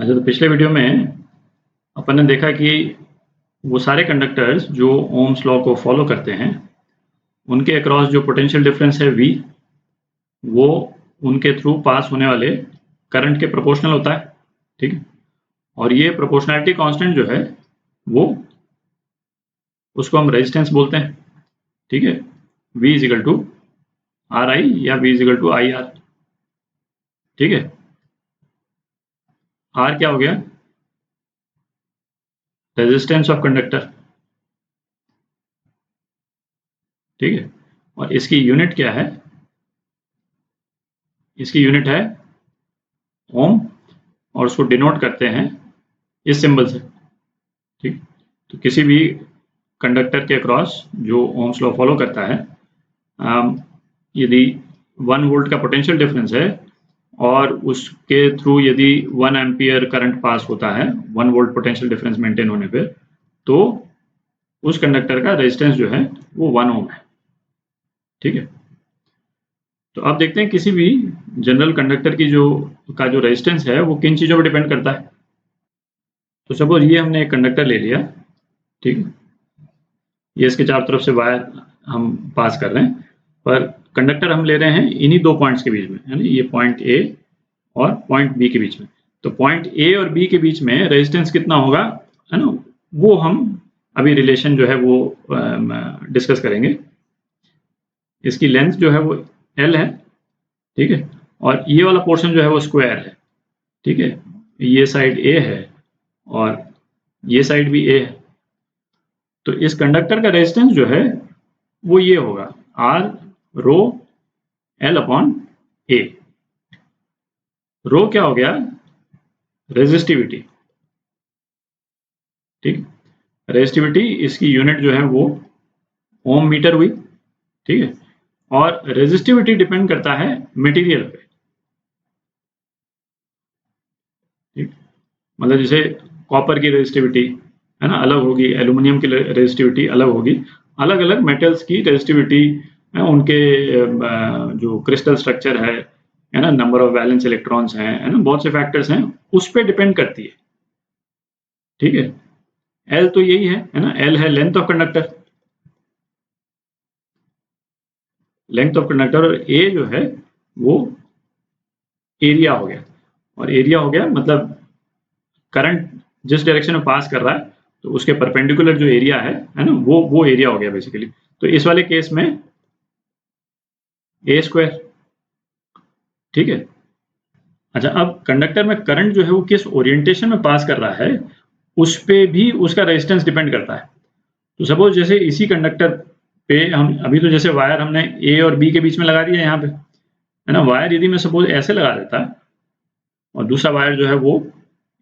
अच्छा, तो पिछले वीडियो में अपन ने देखा कि वो सारे कंडक्टर्स जो ओम्स लॉ को फॉलो करते हैं उनके अक्रॉस जो पोटेंशियल डिफरेंस है V, वो उनके थ्रू पास होने वाले करंट के प्रोपोर्शनल होता है। ठीक है, और ये प्रोपोर्शनैलिटी कांस्टेंट जो है वो उसको हम रेजिस्टेंस बोलते हैं। ठीक है, V is equal to RI या V is equal to IR। ठीक है, R क्या हो गया? Resistance of conductor. ठीक है, और इसकी यूनिट क्या है? इसकी यूनिट है ओम, और उसको डिनोट करते हैं इस सिंबल से। ठीक, तो किसी भी कंडक्टर के अक्रॉस जो ओम्स लॉ फॉलो करता है, यदि 1 वोल्ट का पोटेंशियल डिफरेंस है और उसके थ्रू यदि 1 एम्पियर करंट पास होता है 1 वोल्ट पोटेंशियल डिफरेंस मेंटेन होने पे, तो उस कंडक्टर का रेजिस्टेंस जो है वो 1 ओम है। ठीक है, तो अब देखते हैं किसी भी जनरल कंडक्टर की जो रेजिस्टेंस है वो किन चीज़ों पर डिपेंड करता है। तो सपोज ये हमने एक कंडक्टर ले लिया। ठीक है, ये इसके चारों तरफ से वायर हम पास कर रहे हैं, पर कंडक्टर हम ले रहे हैं इन्हीं दो पॉइंट्स के बीच में, है ना, ये पॉइंट ए और पॉइंट बी के बीच में। तो पॉइंट ए और बी के बीच में रेजिस्टेंस कितना होगा, है ना, वो हम अभी रिलेशन जो है वो डिस्कस करेंगे। इसकी लेंथ जो है वो L है। ठीक है, और ये वाला पोर्शन जो है वो स्क्वायर है। ठीक है, ये साइड A है और ये साइड भी A है। तो इस कंडक्टर का रेजिस्टेंस जो है वो ये होगा R rho L upon A। Rho क्या हो गया? रेजिस्टिविटी। ठीक, रेजिस्टिविटी इसकी यूनिट जो है वो ओम मीटर हुई। ठीक है, और रेजिस्टिविटी डिपेंड करता है मटेरियल पे। ठीक, मतलब जैसे कॉपर की रेजिस्टिविटी, है ना, अलग होगी, एल्यूमिनियम की रेजिस्टिविटी अलग होगी, अलग अलग मेटल्स की रेजिस्टिविटी, उनके जो क्रिस्टल स्ट्रक्चर है ना, नंबर ऑफ वैलेंस इलेक्ट्रॉन्स हैं, है ना, बहुत से फैक्टर्स हैं, उस पर डिपेंड करती है। ठीक है, L तो यही है ना, L है length of conductor, length of conductor, और A जो है वो एरिया हो गया, और एरिया हो गया मतलब करंट जिस डायरेक्शन में पास कर रहा है तो उसके परपेंडिकुलर जो एरिया है ना, वो एरिया हो गया बेसिकली। तो इस वाले केस में A स्क्वायर। ठीक है, अच्छा, अब कंडक्टर में करंट जो है वो किस ओरिएंटेशन में पास कर रहा है उस पे भी उसका रेजिस्टेंस डिपेंड करता है। तो सपोज जैसे इसी कंडक्टर पे हम अभी तो जैसे वायर हमने A और B के बीच में लगा दिया यहाँ पे, है ना, वायर यदि मैं सपोज ऐसे लगा देता और दूसरा वायर जो है वो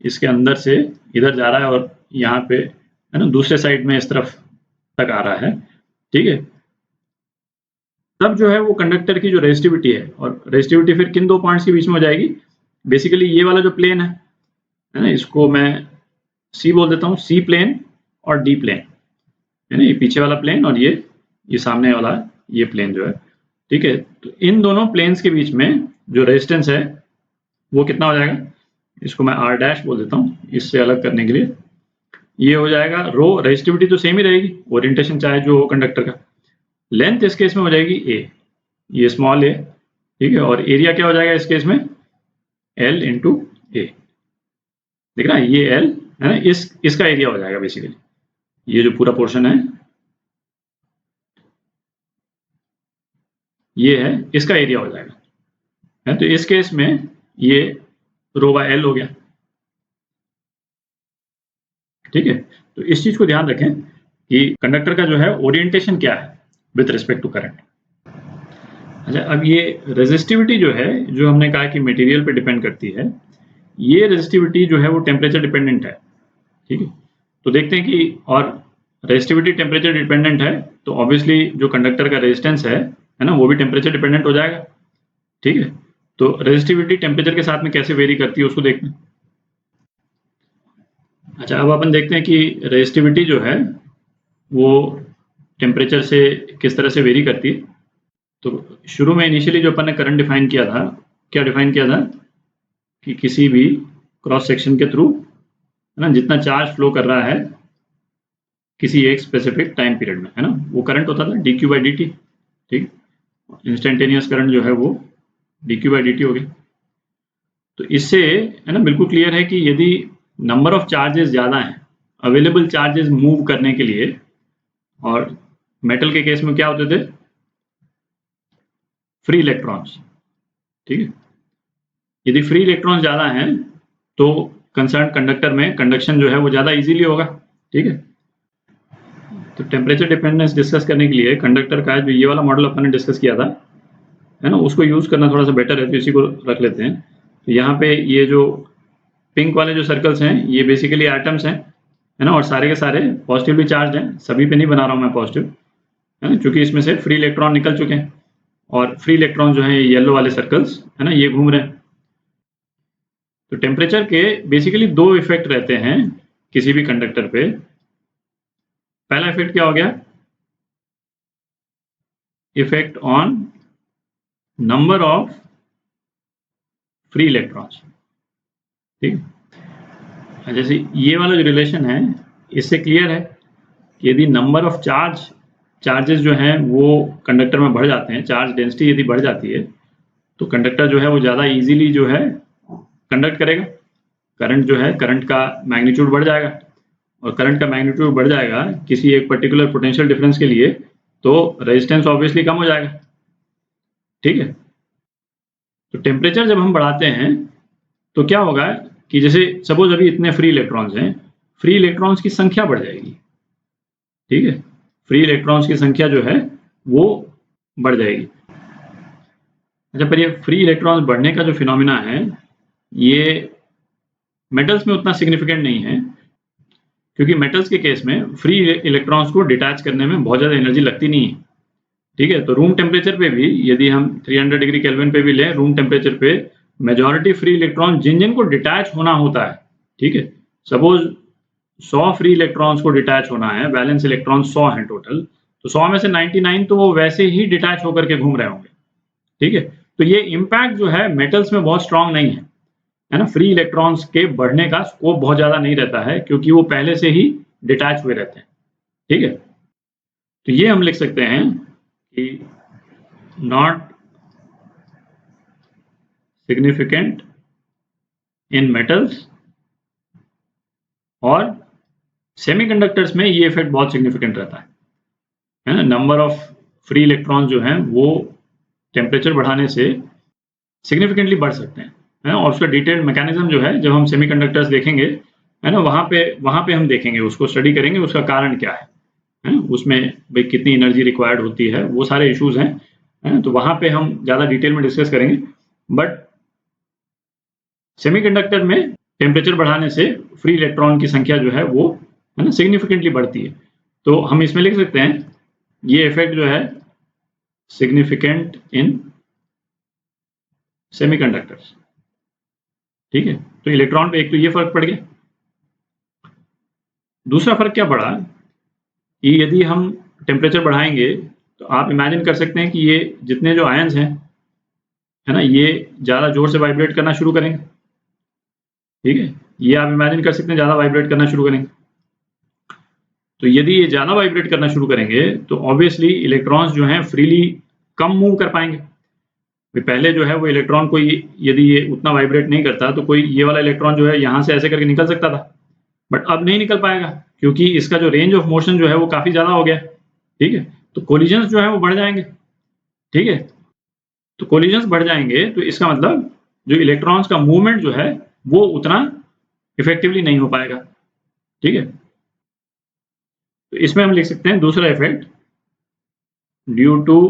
इसके अंदर से इधर जा रहा है और यहाँ पे, है ना, दूसरे साइड में इस तरफ तक आ रहा है। ठीक है, तब जो है वो कंडक्टर की जो रेजिस्टिविटी है, और रेजिस्टिविटी फिर किन दो पॉइंट्स के बीच में हो जाएगी? बेसिकली ये वाला जो प्लेन है ना, इसको मैं C बोल देता हूँ, C प्लेन और D प्लेन, है ना, ये पीछे वाला प्लेन और ये सामने वाला ये प्लेन जो है। ठीक है, तो इन दोनों प्लेन्स के बीच में जो रेजिस्टेंस है वो कितना हो जाएगा? इसको मैं R डैश बोल देता हूँ इससे अलग करने के लिए। ये हो जाएगा रो, रेजिस्टिविटी तो सेम ही रहेगी, ओरिएंटेशन चाहे जो हो कंडक्टर का। लेंथ इस केस में हो जाएगी A, ये स्मॉल a। ठीक है, और एरिया क्या हो जाएगा इस केस में? L into A। देख रहा है, ये L है ना, इसका एरिया हो जाएगा बेसिकली, ये जो पूरा पोर्शन है ये है, इसका एरिया हो जाएगा, है। तो इस केस में ये रो बाय L हो गया। ठीक है, तो इस चीज को ध्यान रखें कि कंडक्टर का जो है ओरिएंटेशन क्या है विद रिस्पेक्ट टू करंट। अच्छा, अब ये रेजिस्टिविटी जो है, जो हमने कहा कि मटेरियल पे डिपेंड करती है, ये रेजिस्टिविटी जो है वो टेम्परेचर डिपेंडेंट है। ठीक है, तो देखते हैं कि, और रेजिस्टिविटी टेम्परेचर डिपेंडेंट है तो ऑब्वियसली जो कंडक्टर का रेजिस्टेंस है ना, वो भी टेम्परेचर डिपेंडेंट हो जाएगा। ठीक है, तो रेजिस्टिविटी टेम्परेचर के साथ में कैसे वेरी करती है उसको देखते हैं। अच्छा, अब अपन देखते हैं कि रेजिस्टिविटी जो है वो टेम्परेचर से किस तरह से वेरी करती है। तो शुरू में इनिशियली जो अपन ने करंट डिफाइन किया था, क्या डिफाइन किया था कि किसी भी क्रॉस सेक्शन के थ्रू, है ना, जितना चार्ज फ्लो कर रहा है किसी एक स्पेसिफिक टाइम पीरियड में, है ना, वो करंट होता था dq/dt। ठीक, इंस्टेंटेनियस करंट जो है वो dq/dt हो गई। तो इससे, है ना, बिल्कुल क्लियर है कि यदि नंबर ऑफ चार्जेस ज़्यादा हैं, अवेलेबल चार्जेस मूव करने के लिए, और मेटल के केस में क्या होते थे, फ्री इलेक्ट्रॉन्स। ठीक है, यदि फ्री इलेक्ट्रॉन ज़्यादा हैं तो कंसर्न कंडक्टर में कंडक्शन जो है वो ज़्यादा इजीली होगा। ठीक है, तो टेम्परेचर डिपेंडेंस डिस्कस करने के लिए कंडक्टर का जो ये वाला मॉडल अपन ने डिस्कस किया था, है ना, उसको यूज़ करना थोड़ा सा बेटर है, तो इसी को रख लेते हैं। तो यहाँ पे ये जो पिंक वाले जो सर्कल्स हैं ये बेसिकली एटम्स हैं, है ना, और सारे के सारे पॉजिटिवली चार्ज हैं, सभी पे नहीं बना रहा हूँ मैं पॉजिटिव, है ना, क्योंकि इसमें से फ्री इलेक्ट्रॉन निकल चुके हैं, और फ्री इलेक्ट्रॉन जो है येलो वाले सर्कल्स, है ना, ये घूम रहे हैं। तो टेम्परेचर के बेसिकली दो इफेक्ट रहते हैं किसी भी कंडक्टर पे। पहला इफेक्ट क्या हो गया, effect on number of free electrons. ठीक, जैसे ये वाला जो रिलेशन है इससे क्लियर है कि यदि नंबर ऑफ चार्जेस जो हैं वो कंडक्टर में बढ़ जाते हैं, चार्ज डेंसिटी यदि बढ़ जाती है, तो कंडक्टर जो है वो ज़्यादा इजीली जो है कंडक्ट करेगा। करंट जो है, करंट का मैग्नीट्यूड बढ़ जाएगा, और करंट का मैग्नीट्यूड बढ़ जाएगा किसी एक पर्टिकुलर पोटेंशियल डिफरेंस के लिए, तो रेजिस्टेंस ऑब्वियसली कम हो जाएगा। ठीक है, तो टेम्परेचर जब हम बढ़ाते हैं तो क्या होगा कि जैसे सपोज अभी इतने फ्री इलेक्ट्रॉन्स हैं, फ्री इलेक्ट्रॉन्स की संख्या बढ़ जाएगी। ठीक है, फ्री इलेक्ट्रॉन्स की संख्या जो है वो बढ़ जाएगी। अच्छा, पर ये फ्री इलेक्ट्रॉन्स बढ़ने का जो फिनोमिना है ये मेटल्स में उतना सिग्निफिकेंट नहीं है, क्योंकि मेटल्स के केस में फ्री इलेक्ट्रॉन्स को डिटैच करने में बहुत ज़्यादा एनर्जी लगती नहीं है। ठीक है, तो रूम टेम्परेचर पे भी यदि हम 300 डिग्री केल्विन पे भी लें, रूम टेम्परेचर पे मेजॉरिटी फ्री इलेक्ट्रॉन जिन को डिटैच होना होता है, ठीक है, सपोज 100 फ्री इलेक्ट्रॉन्स को डिटैच होना है, बैलेंस इलेक्ट्रॉन 100 हैं टोटल, तो 100 में से 99 तो वो वैसे ही डिटैच होकर के घूम रहे होंगे। ठीक है, तो ये इम्पैक्ट जो है मेटल्स में बहुत स्ट्रांग नहीं है ना, फ्री इलेक्ट्रॉन्स के बढ़ने का स्कोप बहुत ज़्यादा नहीं रहता है, क्योंकि वो पहले से ही डिटैच हुए रहते हैं। ठीक है, तो ये हम लिख सकते हैं कि नॉट सिग्निफिकेंट इन मेटल्स, और सेमीकंडक्टर्स में ये इफेक्ट बहुत सिग्निफिकेंट रहता है ना, नंबर ऑफ फ्री इलेक्ट्रॉन्स जो हैं वो टेम्परेचर बढ़ाने से सिग्निफिकेंटली बढ़ सकते हैं, है ना, और उसका डिटेल्ड मैकेनिज्म जो है जब हम सेमीकंडक्टर्स देखेंगे, है ना, वहाँ पे हम देखेंगे, उसको स्टडी करेंगे, उसका कारण क्या है ना, उसमें भाई कितनी एनर्जी रिक्वायर्ड होती है, वो सारे इश्यूज हैं, है ना, तो वहाँ पे हम ज़्यादा डिटेल में डिस्कस करेंगे। बट सेमीकंडक्टर में टेम्परेचर बढ़ाने से फ्री इलेक्ट्रॉन की संख्या जो है वो, है ना, सिग्निफिकेंटली बढ़ती है। तो हम इसमें लिख सकते हैं ये इफेक्ट जो है सिग्निफिकेंट इन सेमीकंडक्टर्स। ठीक है, तो इलेक्ट्रॉन पे एक तो ये फर्क पड़ गया। दूसरा फर्क क्या पड़ा कि यदि हम टेम्परेचर बढ़ाएंगे तो आप इमेजिन कर सकते हैं कि ये जितने जो आयंस हैं, है ना, ये ज़्यादा जोर से वाइब्रेट करना शुरू करेंगे। ठीक है, ये आप इमेजिन कर सकते हैं ज़्यादा वाइब्रेट करना शुरू करेंगे। तो यदि ये ज़्यादा वाइब्रेट करना शुरू करेंगे तो ऑब्वियसली इलेक्ट्रॉन्स जो हैं फ्रीली कम मूव कर पाएंगे। पहले जो है वो इलेक्ट्रॉन कोई यदि ये उतना वाइब्रेट नहीं करता तो कोई ये वाला इलेक्ट्रॉन जो है यहाँ से ऐसे करके निकल सकता था, बट अब नहीं निकल पाएगा, क्योंकि इसका जो रेंज ऑफ मोशन जो है वो काफ़ी ज़्यादा हो गया। ठीक है, तो कोलिजन्स जो है वो बढ़ जाएंगे। ठीक है, तो कोलिजन्स बढ़ जाएंगे तो इसका मतलब जो इलेक्ट्रॉन्स का मूवमेंट जो है वो उतना इफेक्टिवली नहीं हो पाएगा। ठीक है, तो इसमें हम लिख सकते हैं दूसरा effect, due to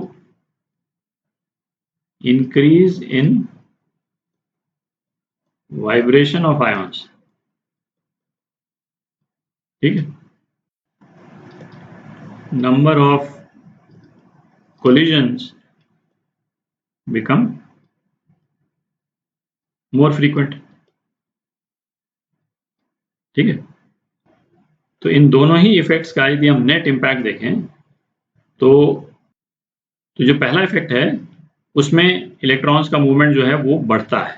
increase in vibration of ions. ठीक है, number of collisions become more frequent। ठीक है, तो इन दोनों ही इफेक्ट्स का यदि हम नेट इम्पैक्ट देखें तो जो पहला इफेक्ट है उसमें इलेक्ट्रॉन्स का मूवमेंट जो है वो बढ़ता है।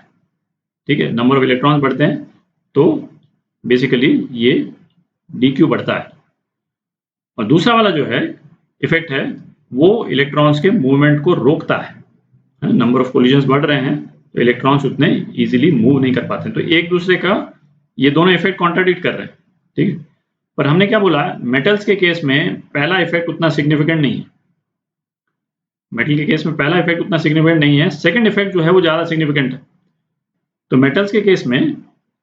ठीक है, नंबर ऑफ इलेक्ट्रॉन्स बढ़ते हैं, तो बेसिकली ये dq बढ़ता है। और दूसरा वाला जो है इफेक्ट है वो इलेक्ट्रॉन्स के मूवमेंट को रोकता है। नंबर ऑफ कोलिजन्स बढ़ रहे हैं तो इलेक्ट्रॉन्स उतने इजीली मूव नहीं कर पाते। तो एक दूसरे का ये दोनों इफेक्ट कॉन्ट्राडिक्ट कर रहे हैं, ठीक है। पर हमने क्या बोला, मेटल्स के केस में पहला इफेक्ट उतना सिग्निफिकेंट नहीं है। मेटल के केस में पहला इफेक्ट उतना सिग्निफिकेंट नहीं है, सेकंड इफेक्ट जो है वो ज्यादा सिग्निफिकेंट है। तो मेटल्स के केस में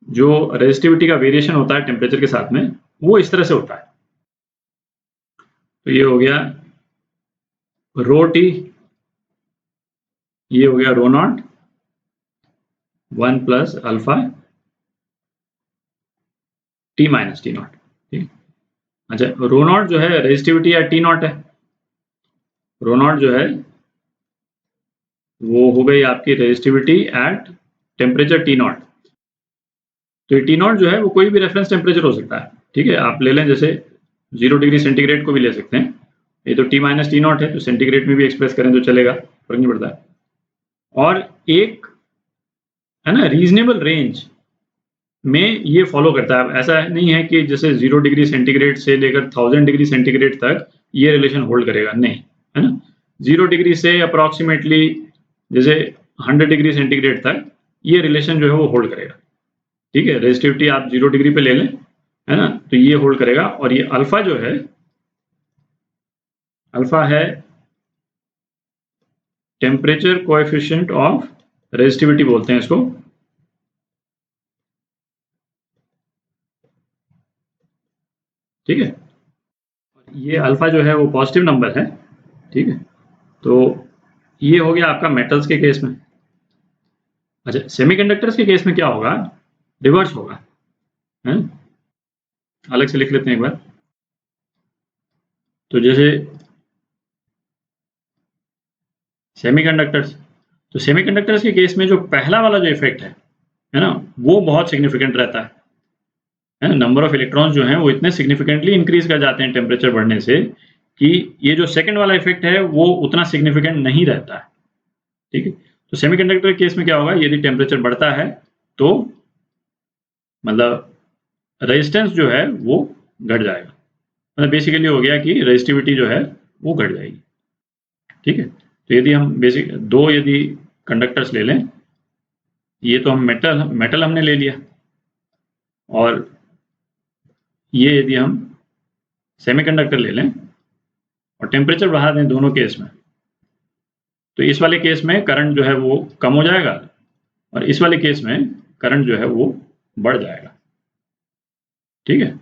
जो रेजिस्टिविटी का वेरिएशन होता है टेम्परेचर के साथ में, वो इस तरह से होता है। तो ये हो गया रो टी, ये हो गया rho naught 1 plus alpha T minus T naught, ठीक। अच्छा, रो नॉट जो है रेजिस्टिविटी या टी नॉट है। रो नॉट जो है वो हो गई आपकी resistivity at temperature T not. तो ये टी नॉट जो है वो कोई भी रेफरेंस टेम्परेचर हो सकता है, ठीक है। आप ले लें जैसे 0 डिग्री सेंटीग्रेड को भी ले सकते हैं। ये तो टी माइनस टी नॉट है, तो सेंटीग्रेड में भी एक्सप्रेस करें तो चलेगा, फर्क नहीं पड़ता। और एक है ना रीजनेबल रेंज में ये फॉलो करता है। ऐसा नहीं है कि जैसे 0 डिग्री सेंटीग्रेड से लेकर 1000 डिग्री सेंटीग्रेड तक ये रिलेशन होल्ड करेगा, नहीं, है ना। 0 डिग्री से अप्रॉक्सीमेटली जैसे 100 डिग्री सेंटीग्रेड तक ये रिलेशन जो है वो होल्ड करेगा, ठीक है। रेजिस्टिविटी आप 0 डिग्री पे ले लें, है ना, तो ये होल्ड करेगा। और ये अल्फा जो है, अल्फा है टेम्परेचर कोएफिशिएंट ऑफ रेजिस्टिविटी बोलते हैं इसको, ठीक है। ये अल्फा जो है वो पॉजिटिव नंबर है, ठीक है। तो ये हो गया आपका मेटल्स के केस में। अच्छा, सेमीकंडक्टर्स के केस में क्या होगा, रिवर्स होगा, है। अलग से लिख लेते हैं एक बार। तो जैसे सेमीकंडक्टर्स, तो सेमीकंडक्टर्स के केस में जो पहला वाला जो इफेक्ट है ना, वो बहुत सिग्निफिकेंट रहता है ना। नंबर ऑफ इलेक्ट्रॉन्स जो हैं वो इतने सिग्निफिकेंटली इंक्रीज कर जाते हैं टेम्परेचर बढ़ने से कि ये जो सेकंड वाला इफेक्ट है वो उतना सिग्निफिकेंट नहीं रहता है, ठीक है। तो सेमीकंडक्टर केस में क्या होगा, यदि टेम्परेचर बढ़ता है तो मतलब रेजिस्टेंस जो है वो घट जाएगा। मतलब बेसिकली हो गया कि रेजिस्टिविटी जो है वो घट जाएगी, ठीक है। तो यदि हम बेसिक दो यदि कंडक्टर्स ले लें, ये तो हम मेटल हमने ले लिया, और ये यदि हम सेमीकंडक्टर ले लें और टेम्परेचर बढ़ा दें दोनों केस में, तो इस वाले केस में करंट जो है वो कम हो जाएगा और इस वाले केस में करंट जो है वो बढ़ जाएगा, ठीक है।